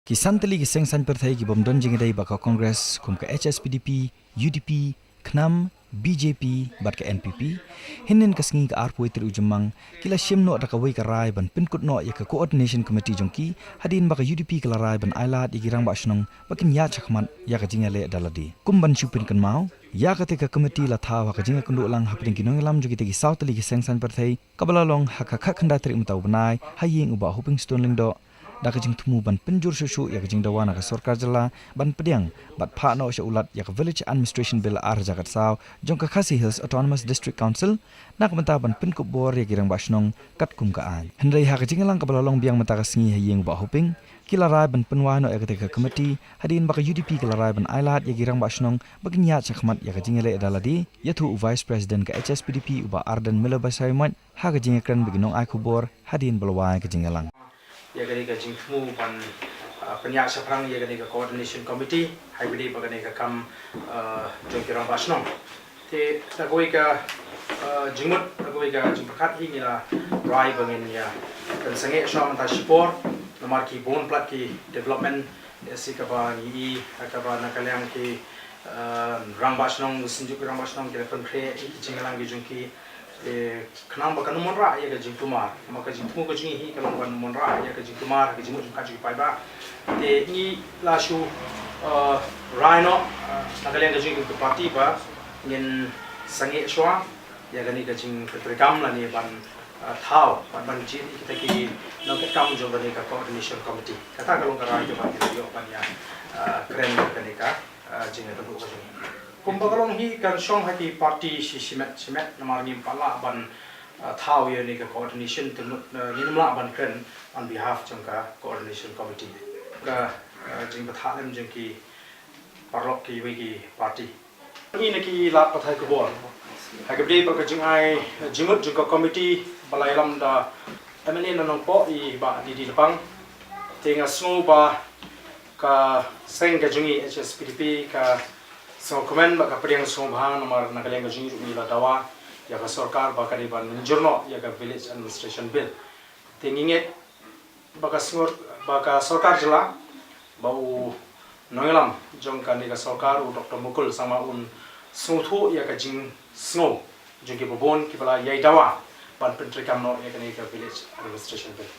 Kisan tali kiseng san perthai ki bomdon jingdai baka Congress kum ka HSPDP, UDP, KNAM, BJP bat ka NPP hinin kasngi ka arpoi ter ujemang kila shimno ataka wei ka rai ban pinkut no ya ka coordination committee jongki hadin baka UDP kala rai ban ailat igirang ba shnong bakin ya chakman ya ka jingale daladi kumban chupin kan mau ya ka te ka committee la thaw ka jinga kundu lang hapring kinong lam jogi te ki south tali kiseng san perthai kabala long haka khanda ter imtau banai haying uba hoping stone lingdo dak jing thumu ban penjur shuh ya jing dawana ka sarkar jala ban pediang bat pha no sha ulat ya village administration bill ar jagat saw jong ka khasi hills autonomous district council nak menta ban pin ko bor ya girang basnong kat kum ka an hendrai ha ka jing lang ka balalong biang mata ka sngi hayeng ba hoping kilarai ban penwa no ya ka committee hadin ba ka UDP kilarai ban ailat ya girang basnong bagin ya chakmat ya ka jing le daladi ya thu vice president ka HSPDP uba ardan milabasaimat ha ka jing kran biginong ai khubor hadin balwa ka jing lang ya gani ka jingmu ban penyak saprang ya gani ka coordination committee hai bidi ba gani ka kam jongkirang basnong te takoi ka jingmut takoi ka jingpakat hi nila rai bangin ya kan sange sham ta sipor nomor ki bon plat ki development si ka ba ni ka ba nakalyang ki rang basnong sinjuk rang basnong ki pen kre jingalang gi jongki kenang bakan monra ya ke jingtumar maka jingtumu ke jingi hi kalau ban monra ya ke jingtumar ke jimu ka jingi paiba te ni la shu rhino nagalian ke jingi ke parti ba ngin sange shwa ya gani ke jing program la ni ban thaw ban ji kita ki no ke kam jo gani ka coordination committee kata kalau ngara jo ban yo ban ya kren gani ka jingi tu ko jingi kumbagalong hi kan song haki party si simet namar ni pala ban thaw ye ni ka coordination tu ni namla ban kren on behalf jongka coordination committee ka jing bathalem jongki parlok ki wegi party ni ki lat pathai ko bor hagabde pa ka jing ai jimut jongka committee balai lam da MNN nong po I ba di lepang tenga snow ba ka seng ka jungi HSPDP ka so komen baka priang so bhang nomor nakaleng jing ni la dawa ya ka sarkar baka ri ban jurno ya ka village administration bill tinginget baka snor baka sarkar jala bau noilam jong ka ni ka sarkar u Dr. Mukul sama un suthu ya ka jing snow jong ki bobon ki bala yai dawa ban pentri kam no ya ka ni ka village administration bill